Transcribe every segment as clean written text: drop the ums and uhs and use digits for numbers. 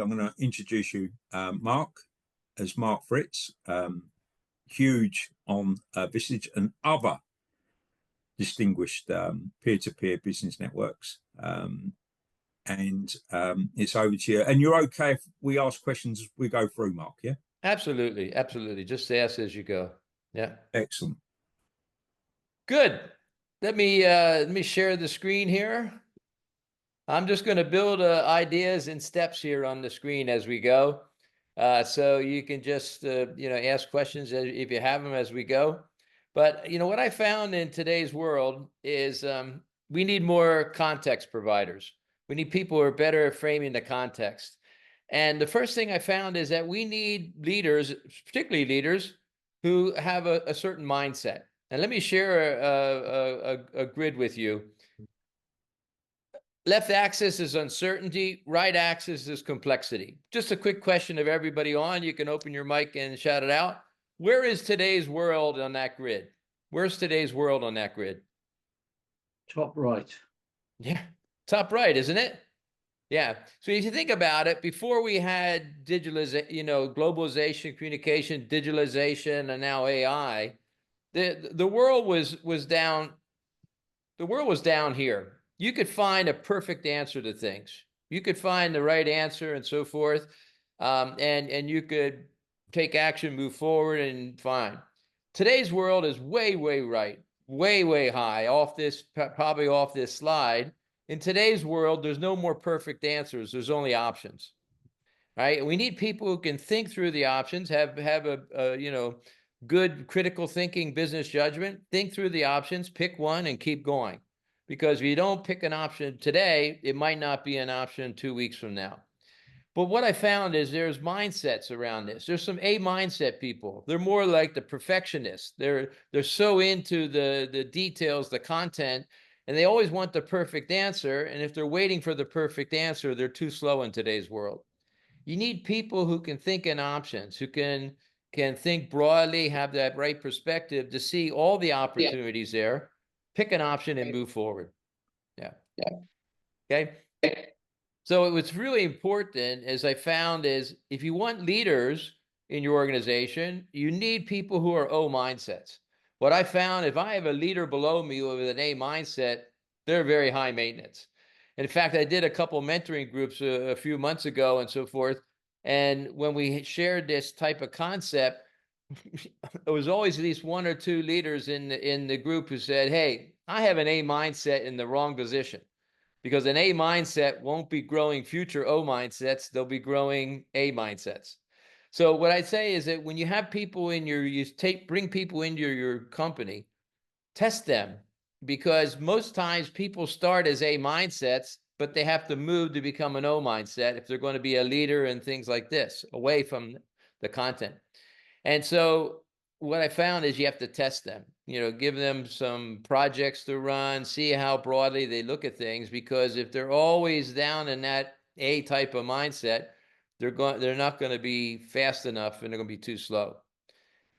I'm going to introduce you, Mark, as Mark Fritz, huge on Visage and other distinguished peer-to-peer business networks. It's over to you. And you're okay if we ask questions as we go through, Mark, yeah? Absolutely, absolutely. Just ask as you go. Yeah. Excellent. Good. Let me share the screen here. I'm just going to build ideas and steps here on the screen as we go. So you can just, ask questions if you have them as we go. But, what I found in today's world is we need more context providers. We need people who are better at framing the context. And the first thing I found is that we need leaders, particularly leaders, who have a certain mindset. And let me share a grid with you. Left axis is uncertainty, right axis is complexity. Just a quick question of everybody on. You can open your mic and shout it out. Where is today's world on that grid? Where's today's world on that grid? Top right. Yeah, top right, isn't it? Yeah. So if you think about it, before we had digitalization, globalization, communication, digitalization, and now AI, the world was down. The world was down here. You could find a perfect answer to things. You could find the right answer and so forth, and you could take action, move forward, and fine. Today's world is way, way right, way, way high, probably off this slide. In today's world, there's no more perfect answers. There's only options, right? We need people who can think through the options, have a good critical thinking, business judgment, think through the options, pick one, and keep going. Because if you don't pick an option today, it might not be an option 2 weeks from now. But what I found is there's mindsets around this. There's some A mindset people. They're more like the perfectionists. They're so into the details, the content, and they always want the perfect answer. And if they're waiting for the perfect answer, they're too slow in today's world. You need people who can think in options, who can think broadly, have that right perspective to see all the opportunities there, pick an option and move forward. Yeah. Okay. So what's really important, as I found, is if you want leaders in your organization, you need people who are O mindsets. What I found, if I have a leader below me with an A mindset, they're very high maintenance. In fact, I did a couple mentoring groups a few months ago and so forth. And when we shared this type of concept, there was always at least one or two leaders in the group who said, hey, I have an A mindset in the wrong position. Because an A mindset won't be growing future O mindsets, they'll be growing A mindsets. So what I'd say is that when you have people bring people into your company, test them, because most times people start as A mindsets, but they have to move to become an O mindset if they're going to be a leader and things like this, away from the content. And so what I found is you have to test them, give them some projects to run, see how broadly they look at things, because if they're always down in that A type of mindset, they're not going to be fast enough and they're going to be too slow.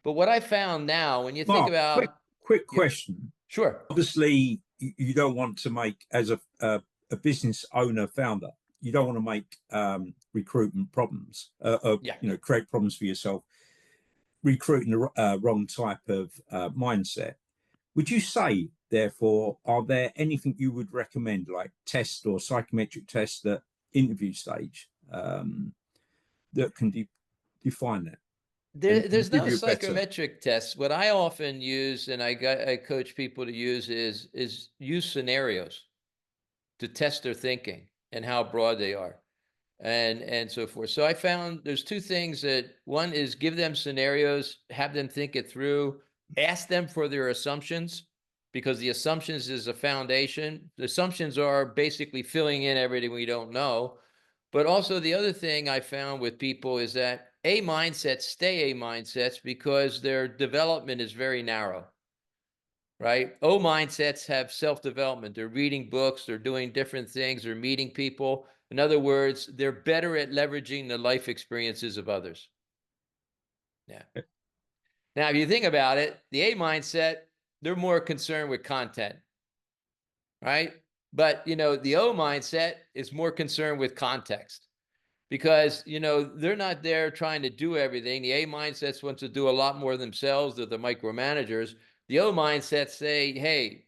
But what I found now, when you think about quick question. Sure. Obviously, you don't want to make, as a business owner, founder, you don't want to make recruitment problems, create problems for yourself, recruiting the wrong type of mindset. Would you say, therefore, are there anything you would recommend, like tests or psychometric tests at interview stage that can define that? There's no psychometric tests. What I often use, and I coach people to use, is use scenarios to test their thinking and how broad they are, and so forth. So I found there's two things. That one is give them scenarios, have them think it through, ask them for their assumptions, because the assumptions is a foundation. The assumptions are basically filling in everything we don't know. But also the other thing I found with people is that A mindsets stay A mindsets because their development is very narrow, right? O mindsets have self-development. They're reading books, they're doing different things, they're meeting people. In other words, they're better at leveraging the life experiences of others. Yeah. Now, if you think about it, the A mindset, they're more concerned with content, right? But, the O mindset is more concerned with context. because, you know, they're not there trying to do everything. The A mindsets want to do a lot more themselves. They're the micromanagers. The O mindsets say, hey,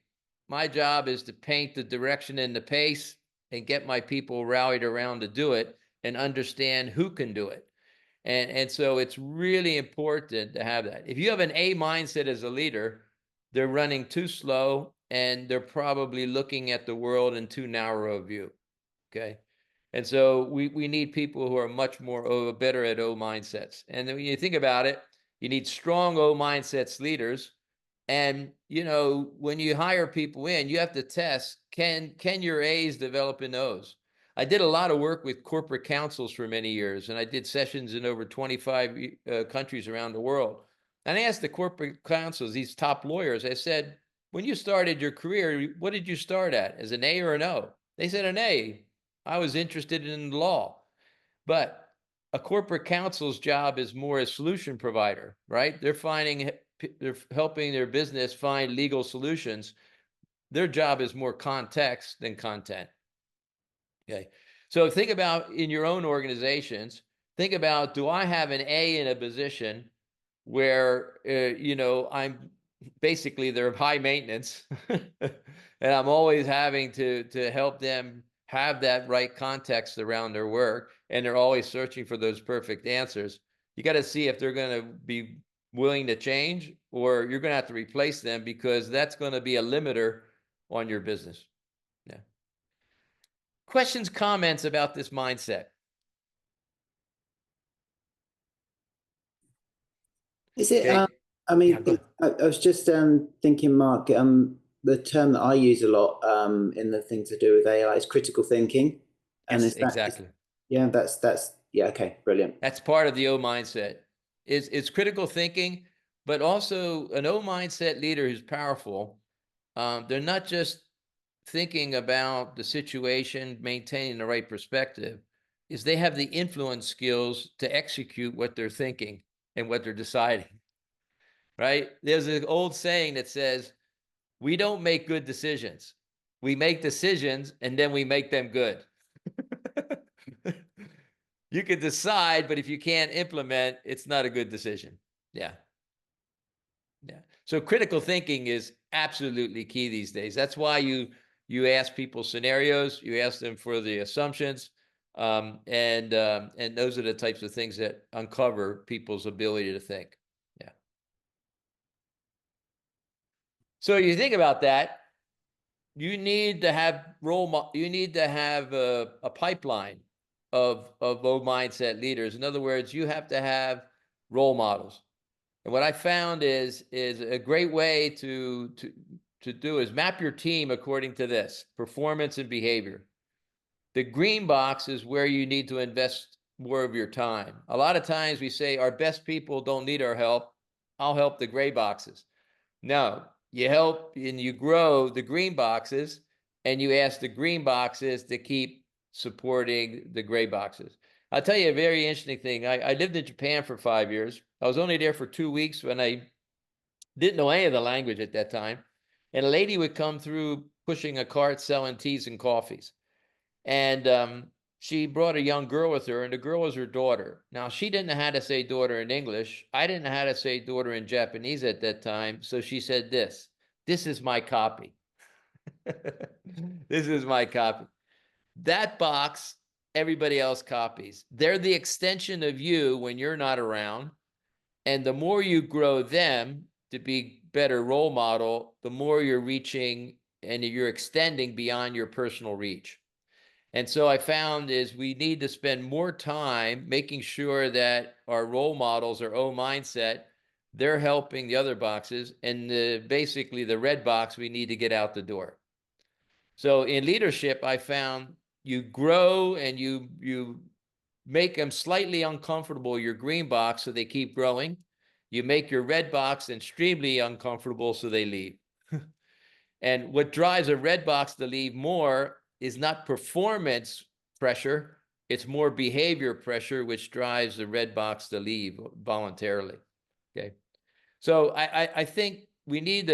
my job is to paint the direction and the pace and get my people rallied around to do it and understand who can do it. And so it's really important to have that. If you have an A mindset as a leader, they're running too slow and they're probably looking at the world in too narrow a view. Okay. And so we need people who are much more better at O mindsets. And then when you think about it, you need strong O mindsets leaders. And, you know, when you hire people in, you have to test, can your A's develop in O's? I did a lot of work with corporate councils for many years, and I did sessions in over 25 countries around the world. And I asked the corporate councils, these top lawyers, I said, when you started your career, what did you start at, as an A or an O? They said an A. I was interested in law. But a corporate counsel's job is more a solution provider, right? They're helping their business find legal solutions. Their job is more context than content. Okay. So think about in your own organizations, think about, do I have an A in a position where, you know, I'm basically they're high maintenance and I'm always having to help them have that right context around their work, and they're always searching for those perfect answers. You got to see if they're going to be willing to change, or you're going to have to replace them, because that's going to be a limiter on your business. Yeah. Questions, comments about this mindset? Is it, Okay. I mean, Yeah, I was just thinking, Mark, the term that I use a lot in the things to do with AI is critical thinking. And yes, exactly. Yeah, yeah, okay, brilliant. That's part of the O mindset. It's critical thinking, but also an O mindset leader who's powerful. They're not just thinking about the situation, maintaining the right perspective, is they have the influence skills to execute what they're thinking and what they're deciding, right? There's an old saying that says, we don't make good decisions. We make decisions and then we make them good. You can decide, but if you can't implement, it's not a good decision. Yeah. Yeah. So critical thinking is absolutely key these days. That's why you ask people scenarios, you ask them for the assumptions, and those are the types of things that uncover people's ability to think. Yeah. So you think about that, you need to have you need to have a pipeline of O mindset leaders. In other words, you have to have role models. And what I found is a great way to do is map your team according to this: performance and behavior. The green box is where you need to invest more of your time. A lot of times we say our best people don't need our help. I'll help the gray boxes. No, you help and you grow the green boxes, and you ask the green boxes to keep supporting the gray boxes. I'll tell you a very interesting thing. I lived in Japan for 5 years. I was only there for 2 weeks when I didn't know any of the language at that time. And a lady would come through pushing a cart selling teas and coffees. And she brought a young girl with her, and the girl was her daughter. Now, she didn't know how to say daughter in English. I didn't know how to say daughter in Japanese at that time. So she said this is my copy. This is my copy. That box, everybody else copies. They're the extension of you when you're not around. And the more you grow them to be better role model, the more you're reaching and you're extending beyond your personal reach. And so I found is we need to spend more time making sure that our role models are O mindset. They're helping the other boxes, and basically the red box we need to get out the door. So in leadership, I found you grow and you make them slightly uncomfortable, your green box, so they keep growing. You make your red box extremely uncomfortable, so they leave. And what drives a red box to leave more is not performance pressure, it's more behavior pressure, which drives the red box to leave voluntarily. Okay. So I think we need,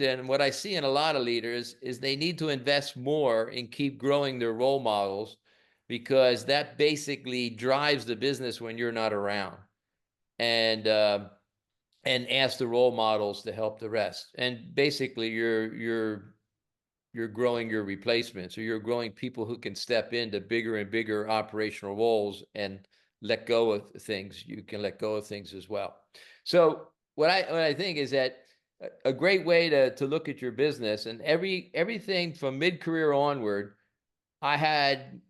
and what I see in a lot of leaders is they need to invest more and keep growing their role models, because that basically drives the business when you're not around. And ask the role models to help the rest. And basically you're growing your replacements, or you're growing people who can step into bigger and bigger operational roles and let go of things. You can let go of things as well. So what I think is that a great way to look at your business, and everything from mid-career onward, I had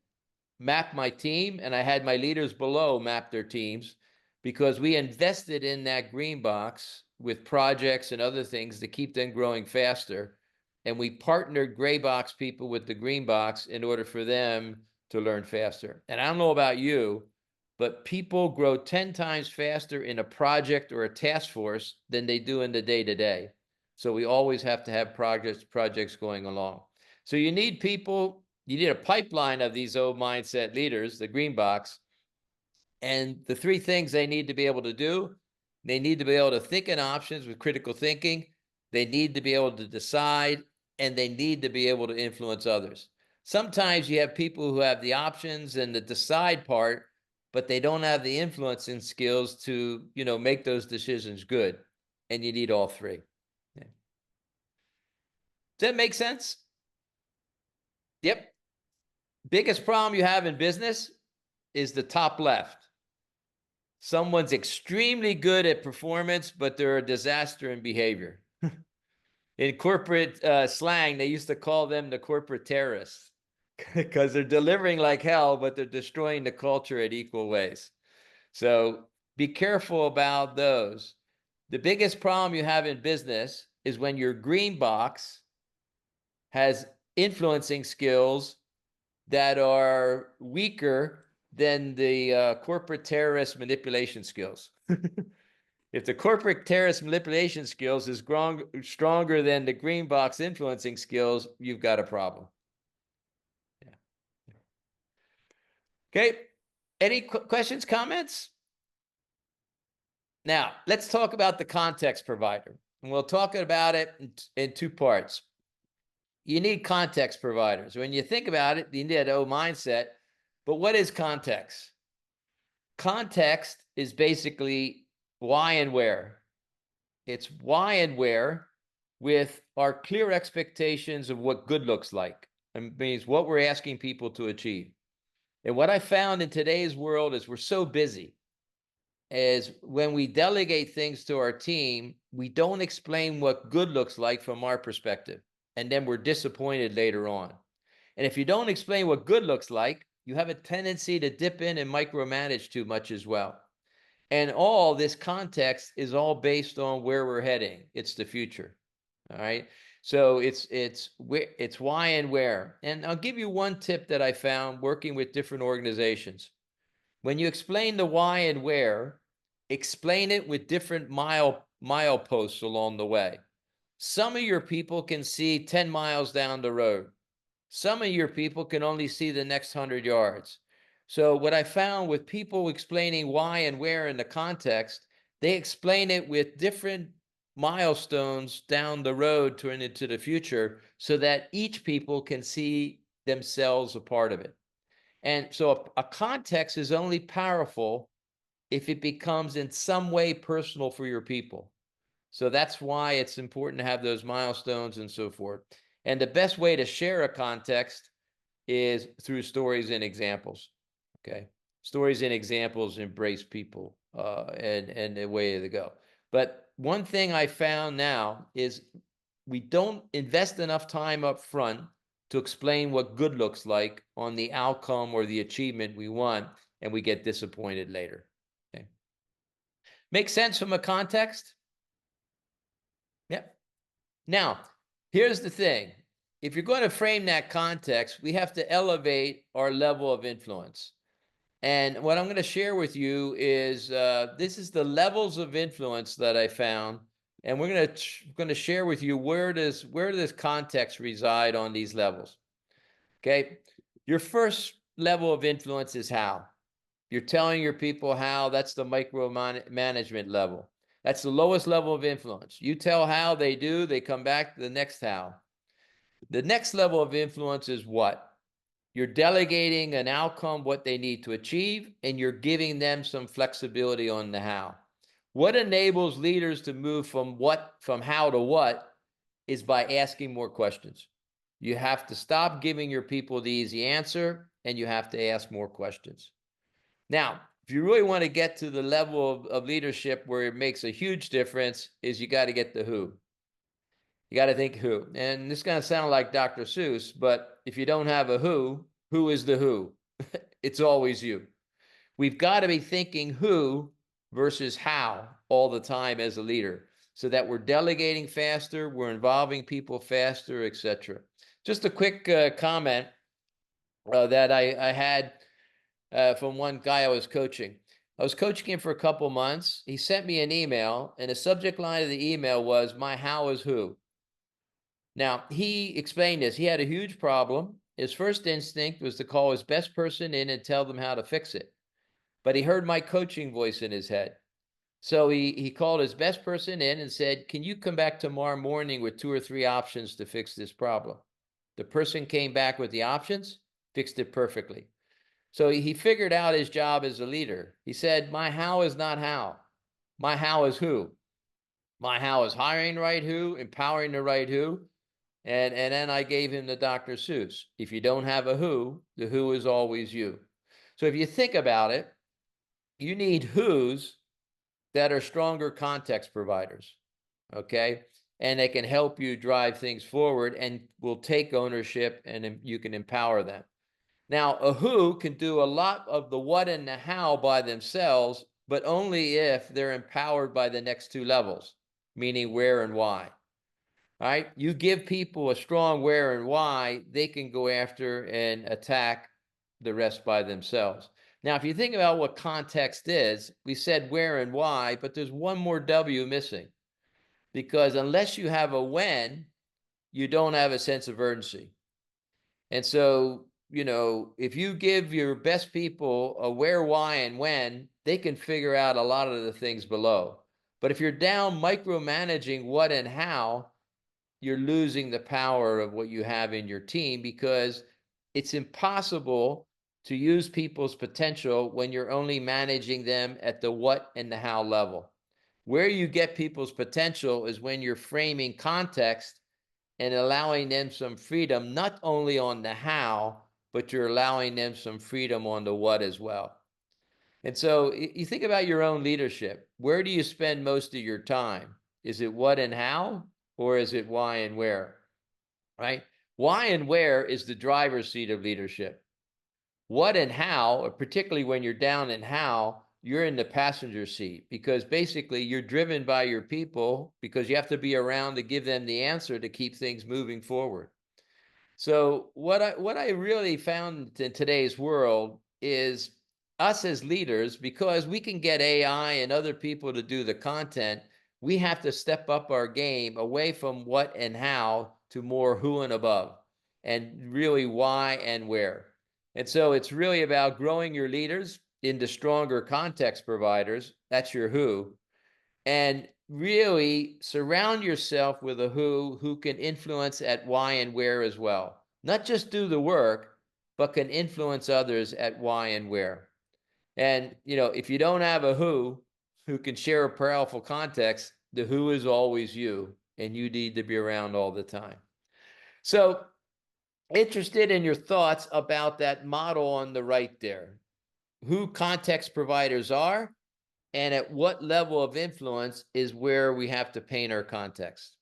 mapped my team, and I had my leaders below map their teams, because we invested in that green box with projects and other things to keep them growing faster. And we partnered gray box people with the green box in order for them to learn faster. And I don't know about you, but people grow 10 times faster in a project or a task force than they do in the day-to-day. So we always have to have projects going along. So you need people, you need a pipeline of these old mindset leaders, the green box. And the three things they need to be able to do: they need to be able to think in options with critical thinking, they need to be able to decide, and they need to be able to influence others. Sometimes you have people who have the options and the decide part, but they don't have the influencing skills to, make those decisions good. And you need all three. Yeah. Does that make sense? Yep. Biggest problem you have in business is the top left. Someone's extremely good at performance, but they're a disaster in behavior. In corporate slang, they used to call them the corporate terrorists, because they're delivering like hell, but they're destroying the culture at equal ways. So be careful about those. The biggest problem you have in business is when your green box has influencing skills that are weaker than the corporate terrorist manipulation skills. If the corporate terrorist manipulation skills is stronger than the green box influencing skills, you've got a problem. Yeah. Okay. Any questions, comments? Now, let's talk about the context provider. And we'll talk about it in two parts. You need context providers. When you think about it, you need that old mindset. But what is context? Context is basically why and where. It's why and where with our clear expectations of what good looks like. It means what we're asking people to achieve. And what I found in today's world is we're so busy, is when we delegate things to our team, we don't explain what good looks like from our perspective. And then we're disappointed later on. And if you don't explain what good looks like, you have a tendency to dip in and micromanage too much as well. And all this context is all based on where we're heading. It's the future. All right. So it's why and where. And I'll give you one tip that I found working with different organizations. When you explain the why and where, explain it with different mileposts along the way. Some of your people can see 10 miles down the road. Some of your people can only see the next 100 yards. So what I found with people explaining why and where in the context, they explain it with different milestones down the road turning into the future, so that each people can see themselves a part of it. And so a context is only powerful if it becomes in some way personal for your people. So that's why it's important to have those milestones and so forth. And the best way to share a context is through stories and examples. Okay. Stories and examples embrace people and the way to go. But one thing I found now is we don't invest enough time up front to explain what good looks like on the outcome or the achievement we want, and we get disappointed later. Okay. Make sense from a context? Yeah. Now, here's the thing. If you're going to frame that context, we have to elevate our level of influence. And what I'm going to share with you is this is the levels of influence that I found. And we're going to share with you where does context reside on these levels. Okay. Your first level of influence is how. You're telling your people how. That's the micromanagement level. That's the lowest level of influence. You tell how, they do, they come back to the next how. The next level of influence is what? You're delegating an outcome, what they need to achieve, and you're giving them some flexibility on the how. What enables leaders to move from how to what is by asking more questions. You have to stop giving your people the easy answer, and you have to ask more questions. Now, if you really want to get to the level of leadership where it makes a huge difference, is you got to get the who. You got to think who. And this is going to sound like Dr. Seuss, but if you don't have a who is the who? It's always you. We've got to be thinking who versus how all the time as a leader, so that we're delegating faster, we're involving people faster, etc. Just a quick comment that I had from one guy I was coaching. I was coaching him for a couple months. He sent me an email, and the subject line of the email was, "My how is who." Now, he explained this. He had a huge problem. His first instinct was to call his best person in and tell them how to fix it. But he heard my coaching voice in his head. So he called his best person in and said, "Can you come back tomorrow morning with 2 or 3 options to fix this problem?" The person came back with the options, fixed it perfectly. So he figured out his job as a leader. He said, "My how is not how. My how is who. My how is hiring the right who, empowering the right who." And then I gave him the Dr. Seuss. If you don't have a who, the who is always you. So if you think about it, you need who's that are stronger context providers, okay? And they can help you drive things forward and will take ownership, and you can empower them. Now, a who can do a lot of the what and the how by themselves, but only if they're empowered by the next 2 levels, meaning where and why. All right, you give people a strong where and why, they can go after and attack the rest by themselves. Now, if you think about what context is, we said where and why, but there's one more W missing, because unless you have a when, you don't have a sense of urgency. And so, if you give your best people a where, why, and when, they can figure out a lot of the things below. But if you're down micromanaging what and how, you're losing the power of what you have in your team, because it's impossible to use people's potential when you're only managing them at the what and the how level. Where you get people's potential is when you're framing context and allowing them some freedom, not only on the how, but you're allowing them some freedom on the what as well. And so you think about your own leadership. Where do you spend most of your time? Is it what and how? Or is it why and where, right? Why and where is the driver's seat of leadership. What and how, particularly when you're down in how, you're in the passenger seat, because basically you're driven by your people, because you have to be around to give them the answer to keep things moving forward. So what I really found in today's world is us as leaders, because we can get AI and other people to do the content, we have to step up our game away from what and how to more who and above, and really why and where. And so it's really about growing your leaders into stronger context providers. That's your who. And really surround yourself with a who can influence at why and where as well. Not just do the work, but can influence others at why and where. And, if you don't have a who can share a powerful context, the who is always you, and you need to be around all the time. So, interested in your thoughts about that model on the right there. Who context providers are, and at what level of influence is where we have to paint our context.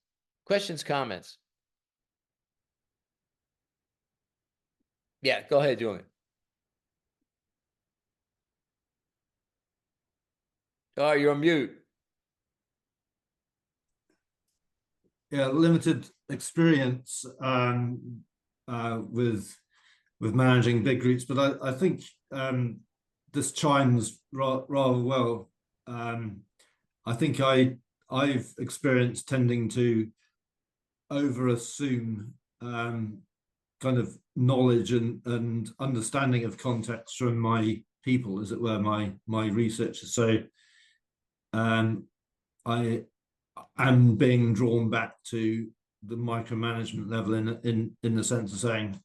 Questions, comments? Yeah, go ahead, Julian. Oh, you're on mute. Yeah, limited experience with managing big groups, but I think this chimes rather well. I think I've experienced tending to over assume kind of knowledge and understanding of context from my people, as it were, my researchers. So I am being drawn back to the micromanagement level in the sense of saying,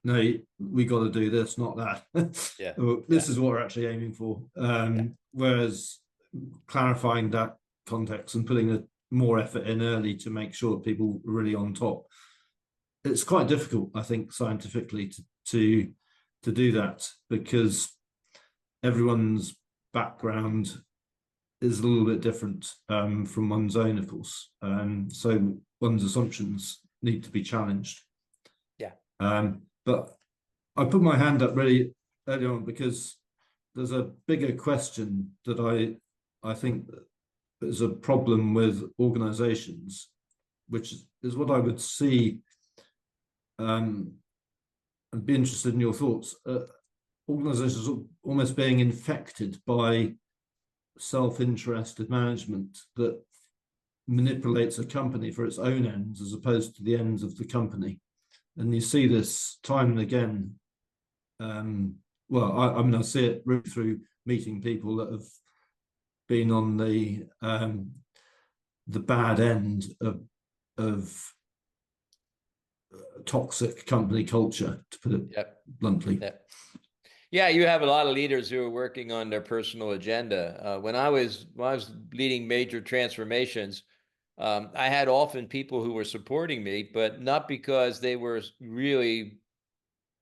no, we got to do this, not that. Yeah. This is what we're actually aiming for. Whereas clarifying that context and putting more effort in early to make sure that people are really on top. It's quite difficult, I think, scientifically to do that, because everyone's background is a little bit different from one's own, of course. So one's assumptions need to be challenged. Yeah. But I put my hand up really early on because there's a bigger question that I think is a problem with organizations, which is what I would see. I'd be interested in your thoughts. Organizations are almost being infected by self-interested management that manipulates a company for its own ends as opposed to the ends of the company. And you see this time and again. Well, I mean, I see it through meeting people that have been on the bad end of toxic company culture, to put it bluntly. Yeah, you have a lot of leaders who are working on their personal agenda. When I was leading major transformations, I had often people who were supporting me, but not because they were really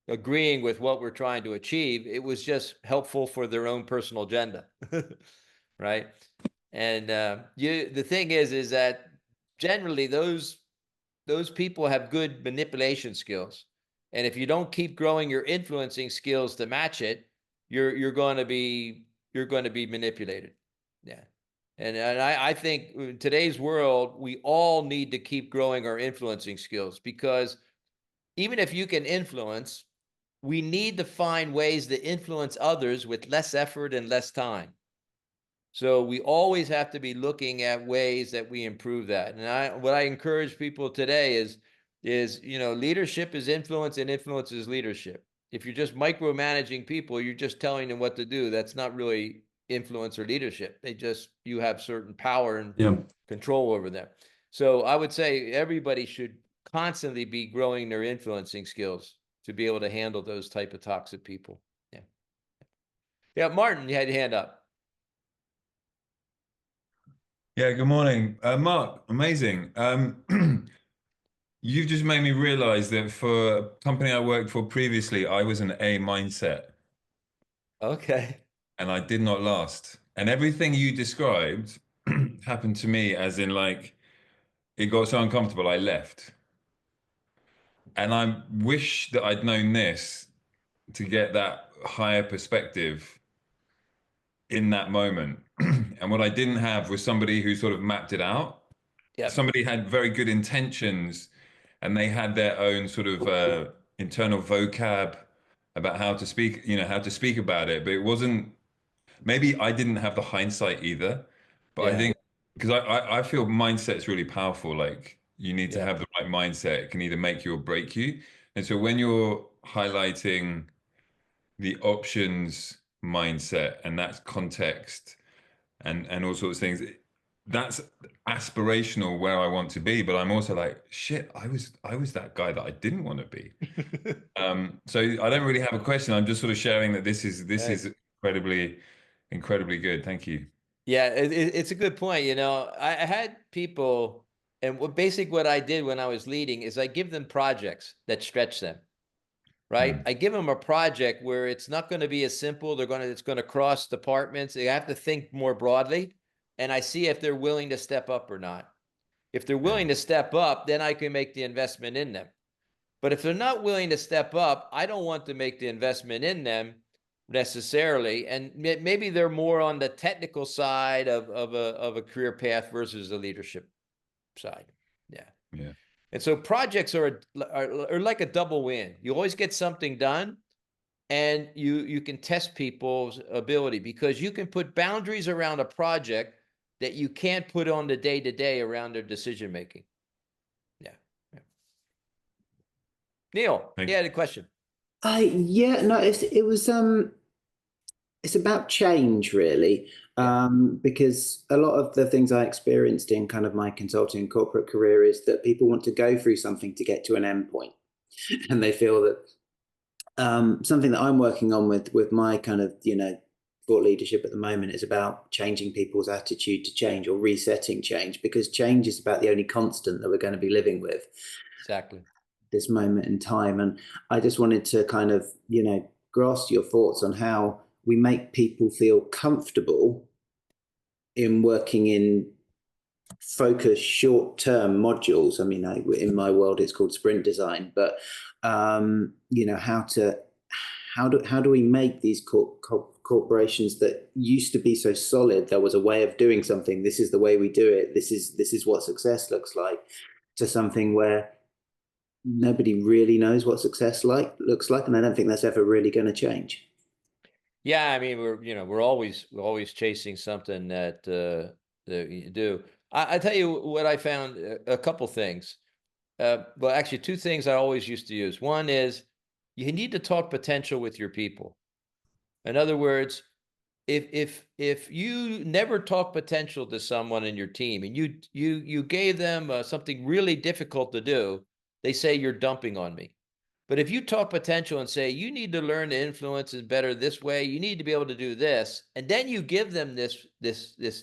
agreeing with what we're trying to achieve. It was just helpful for their own personal agenda, right? And the thing is that generally those people have good manipulation skills. And if you don't keep growing your influencing skills to match it, you're going to be manipulated. Yeah. And I think in today's world, we all need to keep growing our influencing skills, because even if you can influence, we need to find ways to influence others with less effort and less time. So we always have to be looking at ways that we improve that. And what I encourage people today is leadership is influence, and influence is leadership. If you're just micromanaging people, you're just telling them what to do. That's not really influence or leadership. You have certain power and control over them. So I would say everybody should constantly be growing their influencing skills to be able to handle those type of toxic people. Yeah. Yeah, Martin, you had your hand up. Yeah, good morning. Mark, amazing. You've just made me realize that for a company I worked for previously, I was an A mindset. Okay. And I did not last. And everything you described happened to me, as in, like, it got so uncomfortable, I left. And I wish that I'd known this to get that higher perspective in that moment. And what I didn't have was somebody who sort of mapped it out. Yep. Somebody had very good intentions, and they had their own sort of internal vocab about how to speak, how to speak about it. But it wasn't, maybe I didn't have the hindsight either. But I think, because I feel mindset's really powerful. Like, you need to have the right mindset. It can either make you or break you. And so when you're highlighting the options mindset and that's context and all sorts of things, that's aspirational where I want to be. But I'm also like, shit, I was that guy that I didn't want to be. So I don't really have a question. I'm just sort of sharing that this is incredibly good. Thank you. Yeah, it's a good point. I had people, and what I did when I was leading is I give them projects that stretch them. Right? I give them a project where it's not going to be as simple. It's going to cross departments. They have to think more broadly. And I see if they're willing to step up or not. If they're willing to step up, then I can make the investment in them. But if they're not willing to step up, I don't want to make the investment in them necessarily. And maybe they're more on the technical side of a career path versus the leadership side. Yeah. Yeah. And so projects are like a double win. You always get something done, and you can test people's ability, because you can put boundaries around a project that you can't put on the day-to-day around their decision making. Yeah. Neil, you had a question. It's about change, really, because a lot of the things I experienced in kind of my consulting and corporate career is that people want to go through something to get to an end point, and they feel that something that I'm working on with my kind of, thought leadership at the moment is about changing people's attitude to change, or resetting change, because change is about the only constant that we're going to be living with. Exactly. This moment in time. And I just wanted to kind of, grasp your thoughts on how we make people feel comfortable in working in focused short-term modules. I mean, in my world, it's called sprint design, but how do we make these corporations that used to be so solid, there was a way of doing something, this is the way we do it, this is what success looks like, to something where nobody really knows what success looks like, and I don't think that's ever really going to change. Yeah, I mean, we're always chasing something that you do. I tell you what I found, a couple things. Well, actually, two things I always used to use. One is you need to talk potential with your people. In other words, if you never talk potential to someone in your team, and you gave them something really difficult to do, they say you're dumping on me. But if you talk potential and say, you need to learn to influence it better this way, you need to be able to do this, and then you give them this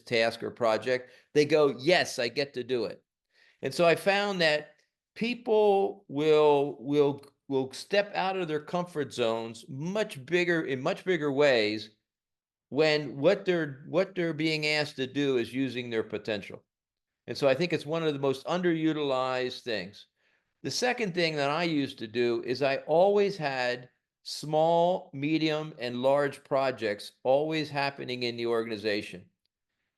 task or project, they go, yes, I get to do it. And so I found that people will step out of their comfort zones in much bigger ways when what they're being asked to do is using their potential. And so I think it's one of the most underutilized things. The second thing that I used to do is I always had small, medium, and large projects always happening in the organization.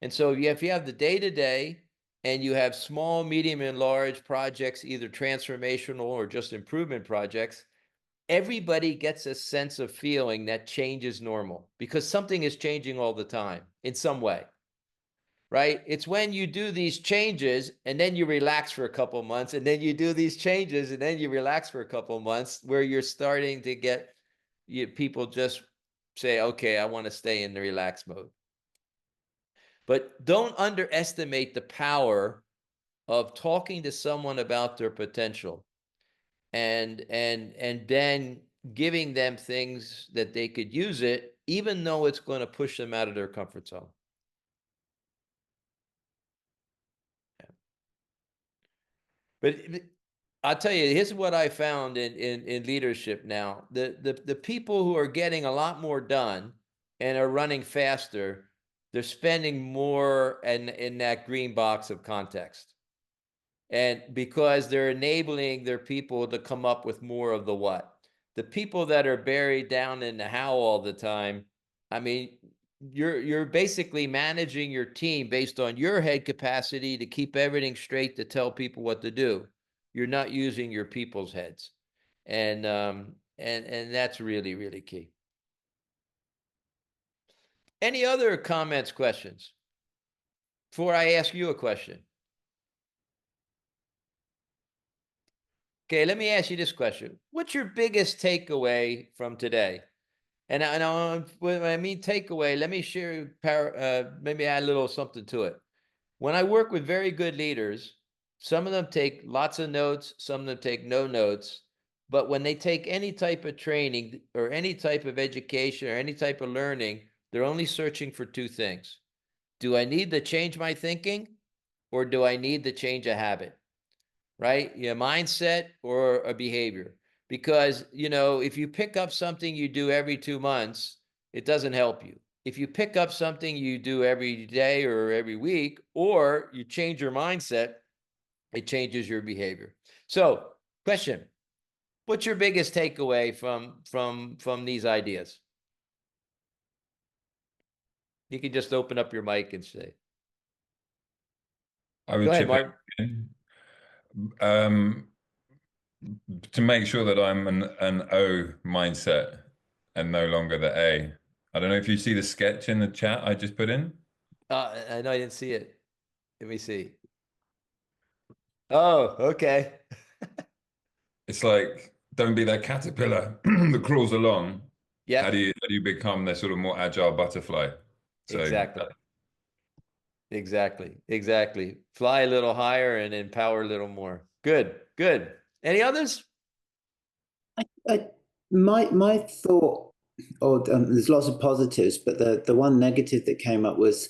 And so if you have the day-to-day and you have small, medium, and large projects, either transformational or just improvement projects, everybody gets a sense of feeling that change is normal, because something is changing all the time in some way. Right? It's when you do these changes and then you relax for a couple of months, and then you do these changes and then you relax for a couple of months, where you're starting to get people just say, okay, I want to stay in the relax mode. But don't underestimate the power of talking to someone about their potential, and then giving them things that they could use it, even though it's going to push them out of their comfort zone. But I'll tell you, here's what I found in leadership now. The people who are getting a lot more done and are running faster, they're spending more in that green box of context. And because they're enabling their people to come up with more of the what. The people that are buried down in the how all the time, I mean, you're basically managing your team based on your head capacity to keep everything straight, to tell people what to do. You're not using your people's heads, and that's really, really key. Any other comments, questions before I ask you a question? Okay, let me ask you this question. What's your biggest takeaway from today? And when I mean takeaway, let me share, maybe add a little something to it. When I work with very good leaders, some of them take lots of notes, some of them take no notes. But when they take any type of training or any type of education or any type of learning, they're only searching for two things. Do I need to change my thinking, or do I need to change a habit? Right? Your mindset or a behavior. Because, if you pick up something you do every 2 months, it doesn't help you. If you pick up something you do every day or every week, or you change your mindset, it changes your behavior. So, question, what's your biggest takeaway from these ideas? You can just open up your mic and say. Go ahead, Mark. To make sure that I'm an O mindset and no longer the A. I don't know if you see the sketch in the chat I just put in. I know I didn't see it. Let me see. Oh, okay. It's like, don't be that caterpillar that crawls along. Yeah. How do you become the sort of more agile butterfly? So Exactly. Fly a little higher and empower a little more. Good. Any others? My thought, or there's lots of positives, but the one negative that came up was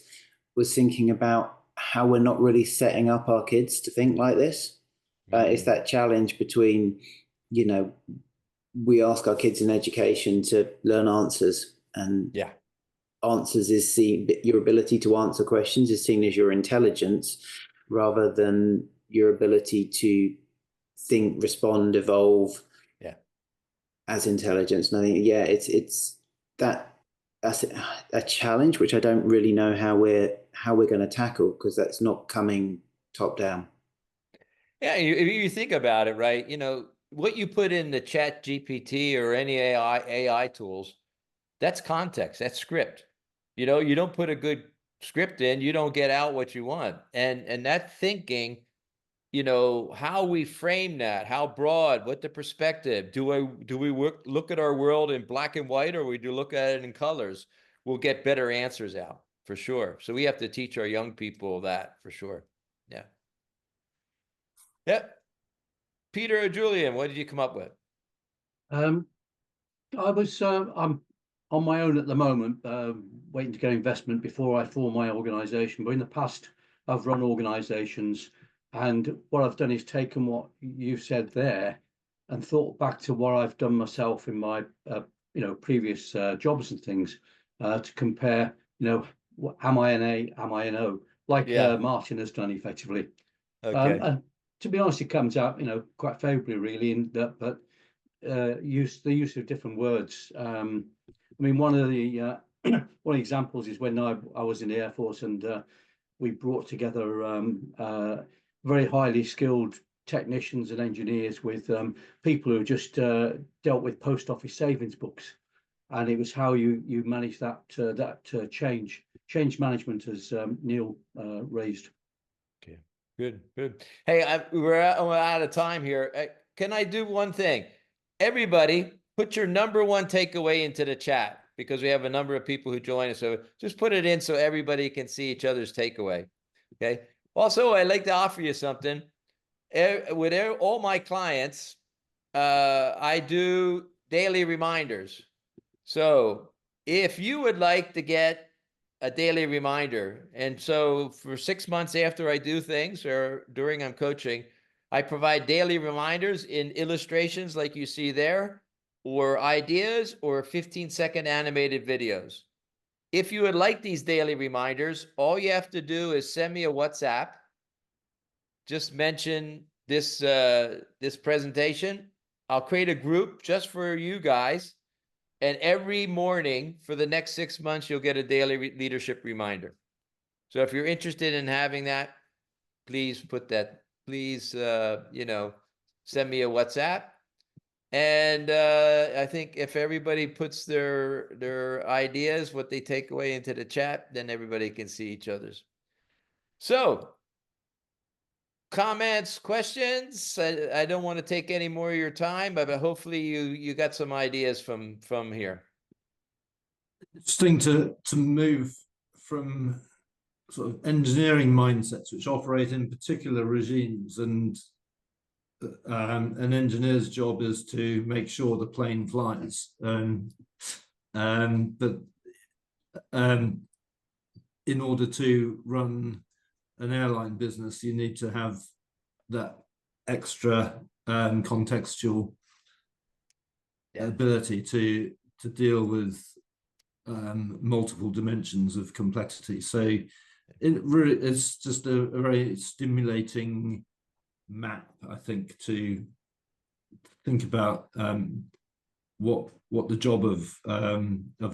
thinking about how we're not really setting up our kids to think like this. It's that challenge between, you know, we ask our kids in education to learn answers, and answers is seen, your ability to answer questions is seen as your intelligence rather than your ability to think, respond, evolve as intelligence. And I think, that's a challenge which I don't really know how we're going to tackle, because that's not coming top down. Yeah, if you think about it, right? You know, what you put in the Chat GPT or any AI tools, that's context, that's script. You know, you don't put a good script in, you don't get out what you want. And that thinking, you know, how we frame that, how broad, what the perspective, do we look at our world in black and white, or we do look at it in colors? We'll get better answers out for sure. So we have to teach our young people that for sure. Yeah. Yep. Peter or Julian, what did you come up with? I'm on my own at the moment, waiting to get investment before I form my organization. But in the past, I've run organizations, and what I've done is taken what you said there and thought back to what I've done myself in my previous jobs and things, to compare, am I an A, am I an O, like Martin has done effectively. Okay. And to be honest, it comes out, quite favorably, really, in that, but the use of different words. I mean, one of the examples is when I was in the Air Force, and we brought together very highly skilled technicians and engineers with people who just dealt with post office savings books, and it was how you manage that change management, as Neil raised. Okay, good. Hey, we're out of time here. Can I do one thing? Everybody, put your number one takeaway into the chat, because we have a number of people who join us. So just put it in so everybody can see each other's takeaway. Okay. Also, I'd like to offer you something. With all my clients, I do daily reminders. So if you would like to get a daily reminder, and so for 6 months after I do things or during I'm coaching, I provide daily reminders in illustrations like you see there, or ideas, or 15-second animated videos. If you would like these daily reminders, all you have to do is send me a WhatsApp. Just mention this presentation. I'll create a group just for you guys. And every morning for the next 6 months, you'll get a daily leadership reminder. So if you're interested in having that, please send me a WhatsApp. And I think if everybody puts their ideas, what they take away, into the chat, then everybody can see each other's. So comments, questions? I don't want to take any more of your time, but hopefully you got some ideas from here. Interesting to move from sort of engineering mindsets which operate in particular regimes, and an engineer's job is to make sure the plane flies. But in order to run an airline business, you need to have that extra contextual ability to deal with multiple dimensions of complexity. So it's just a very stimulating map, I think, to think about what the job of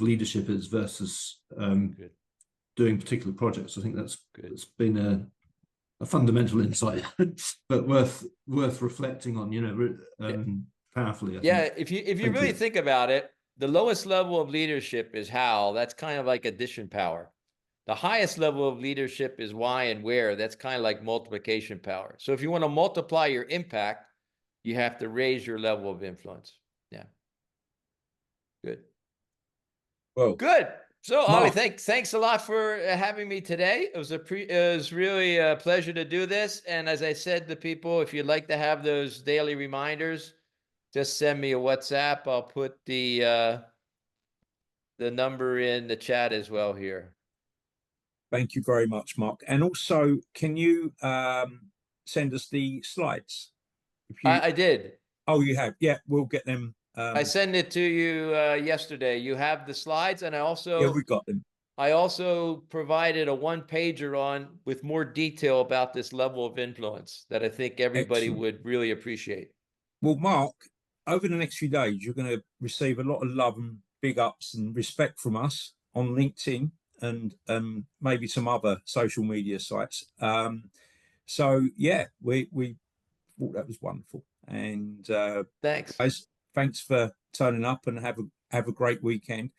leadership is versus doing particular projects. I think it's been a fundamental insight, but worth reflecting on, powerfully. I think. If you really think about it, the lowest level of leadership is how. That's kind of like addition power. The highest level of leadership is why and where. That's kind of like multiplication power. So if you want to multiply your impact, you have to raise your level of influence. Yeah. Good. Well, good. So Mark, Ollie, thanks a lot for having me today. It was really a pleasure to do this. And as I said to people, if you'd like to have those daily reminders, just send me a WhatsApp. I'll put the number in the chat as well here. Thank you very much, Mark. And also, can you send us the slides? I did. Oh, you have? Yeah, we'll get them. I sent it to you yesterday. You have the slides, and Yeah, we got them. I also provided a one-pager on with more detail about this level of influence that I think everybody would really appreciate. Well, Mark, over the next few days, you're going to receive a lot of love and big ups and respect from us on LinkedIn and maybe some other social media sites. So yeah, we thought that was wonderful. And thanks, guys, thanks for turning up, and have a great weekend.